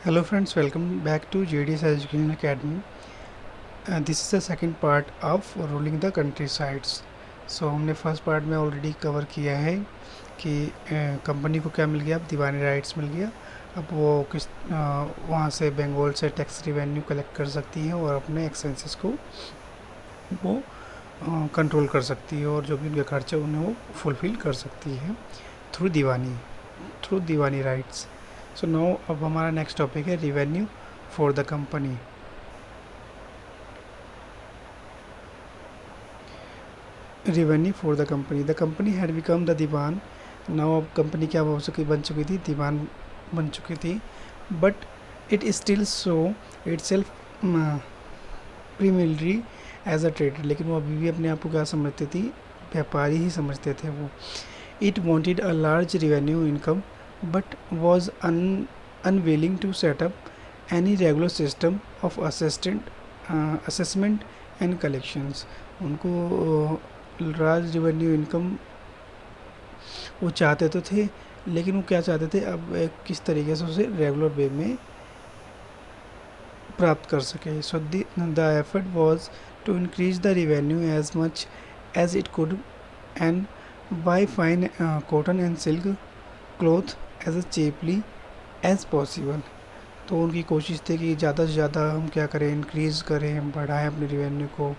Hello friends, welcome back to JDS Education Academy. This is the second part of ruling the countrysides. So हमने first part में already cover किया है कि company को क्या मिल गया, अब दीवानी राइट्स मिल गया। अब वो किस वहाँ से बंगाल से टैक्स रिवेन्यू कलेक्ट कर सकती है और अपने एक्सपेंसेस को वो कंट्रोल कर सकती है और जो भी उनके खर्चे उन्हें वो फुलफ़िल कर सकती है थ्रू दीवानी राइट्स। सो नाउ अब हमारा नेक्स्ट टॉपिक है revenue for the company. Revenue for the company had become the दीवान। नाउ अब कंपनी क्या बन चुकी थी, दीवान बन चुकी थी। But it still show itself preliminary as a trader, लेकिन वो अभी भी अपने आप को क्या समझती थी, व्यापारी ही समझते थे वो। It wanted a large revenue income but was unwilling to set up any regular system of assessment and collections। उनको लार्ज रेवेन्यू इनकम वो चाहते तो थे, लेकिन वो क्या चाहते थे, अब किस तरीके से उसे रेगुलर वे में प्राप्त कर सके। So the effort was to increase the revenue as much as it could and buy fine cotton and silk cloth as cheaply as possible. तो उनकी कोशिश थी कि ज़्यादा से ज़्यादा हम क्या करें, इंक्रीज़ करें, बढ़ाएं अपने रेवेन्यू को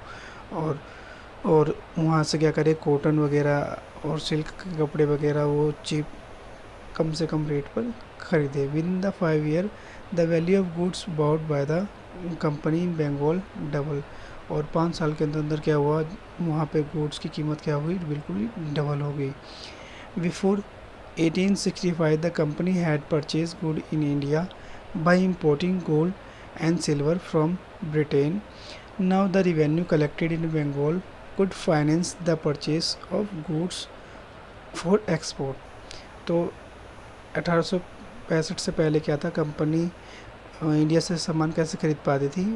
और वहाँ से क्या करें, कॉटन वगैरह और सिल्क के कपड़े वगैरह वो चीप कम से कम रेट पर ख़रीदे। Within the 5 year the value of goods bought by the company in Bengal double. और 5 साल के अंदर अंदर क्या हुआ, वहाँ पे गुड्स की कीमत क्या हुई, बिल्कुल ही डबल हो गई। Before 1865 the company had purchased goods in India by importing gold and silver from Britain. Now the revenue collected in Bengal could finance the purchase of goods for export। तो 1865 से पहले क्या था, कंपनी इंडिया से सामान कैसे खरीद पाती थी,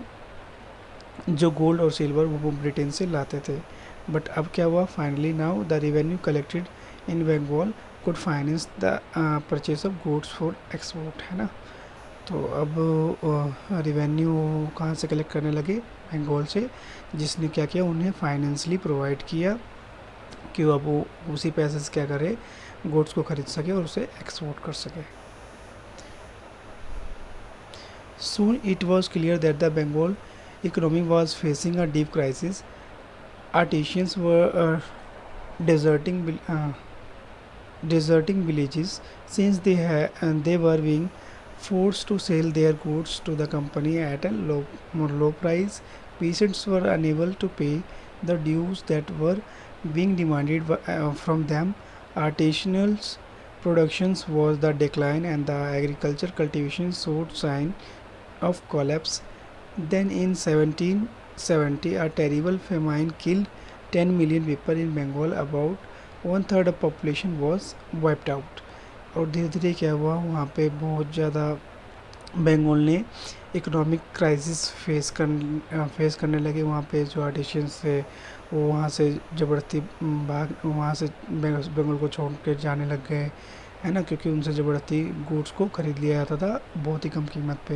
जो गोल्ड और सिल्वर वो ब्रिटेन से लाते थे। बट अब क्या हुआ, finally now the revenue collected in Bengal could finance the purchase of goods for export, है ना। तो अब रेवेन्यू कहाँ से कलेक्ट करने लगे, बंगाल से, जिसने क्या किया, उन्हें फाइनेंशली प्रोवाइड किया कि अब वो उसी पैसे से क्या करे, गुड्स को खरीद सके और उसे एक्सपोर्ट कर सके। Soon it was clear that the Bengal economy was facing a deep crisis. Artisans were deserting villages since they were being forced to sell their goods to the company at a low price. Peasants were unable to pay the dues that were being demanded from them. Artisanal productions was the decline and the agriculture cultivation showed sign of collapse. Then in 1770 a terrible famine killed 10 million people in Bengal. About 1/3 of population was wiped out। और धीरे धीरे क्या हुआ, वहाँ पे बहुत ज़्यादा बंगाल ने इकोनॉमिक क्राइसिस फेस करने लगे। वहाँ पे जो आर्टिशियंस थे वो वहाँ से ज़बरदस्ती वहाँ से बंगाल को छोड़ के जाने लग गए, है ना, क्योंकि उनसे ज़बरदस्ती गुड्स को ख़रीद लिया जाता था बहुत ही कम कीमत पे,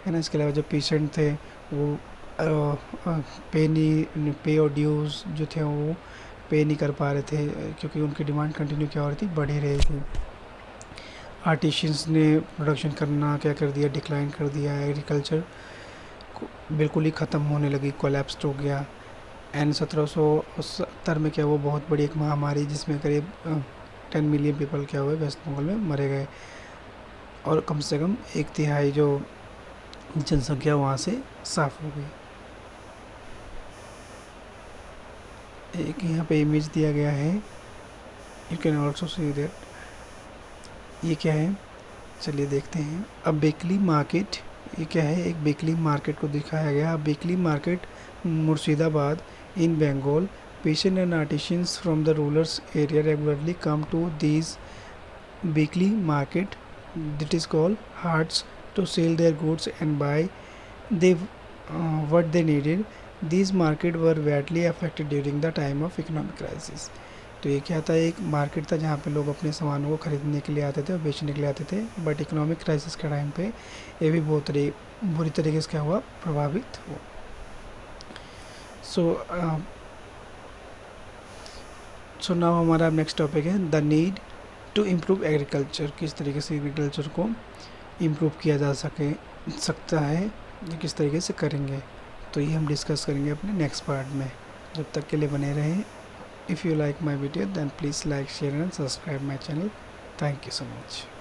है ना। इसके अलावा जो पेशेंट थे वो पे और ड्यूज़ जो थे वो पे नहीं कर पा रहे थे, क्योंकि उनकी डिमांड कंटिन्यू क्या हो रही थी, बढ़ ही रही थी। आर्टिशियंस ने प्रोडक्शन करना क्या कर दिया, डिक्लाइन कर दिया। एग्रीकल्चर बिल्कुल ही ख़त्म होने लगी, कोलैप्स हो गया। एंड 1770 में क्या हुआ, बहुत बड़ी एक महामारी जिसमें करीब 10 मिलियन पीपल क्या हुए, वेस्ट बंगाल में मरे गए और कम से कम 1/3 जो जनसंख्या वहाँ से साफ हो गई। एक यहाँ पे इमेज दिया गया है, you can also see that. ये क्या है, चलिए देखते हैं। अब बेकली मार्केट, ये क्या है, एक बेकली मार्केट को दिखाया गया। Weekly market Murshidabad in Bengal. Peasants and artisans from the rural area regularly come to these weekly market, that is called haats, to sell their goods and buy what they needed. These markets were badly affected during the time of economic crisis। तो ये क्या था, एक market था जहाँ पे लोग अपने सामानों को खरीदने के लिए आते थे और बेचने के लिए आते थे। बट इकोनॉमिक क्राइसिस के टाइम पे ये भी बहुत बुरी तरीके से क्या हुआ, प्रभावित हुआ। सो नाउ हमारा नेक्स्ट टॉपिक है the need to improve agriculture. किस तरीके से एग्रीकल्चर को इम्प्रूव किया जा सकता है, ये किस तरीके से करेंगे, तो ये हम डिस्कस करेंगे अपने नेक्स्ट पार्ट में। जब तक के लिए बने रहें। If you like my video then please like, share and subscribe my channel. Thank you so much.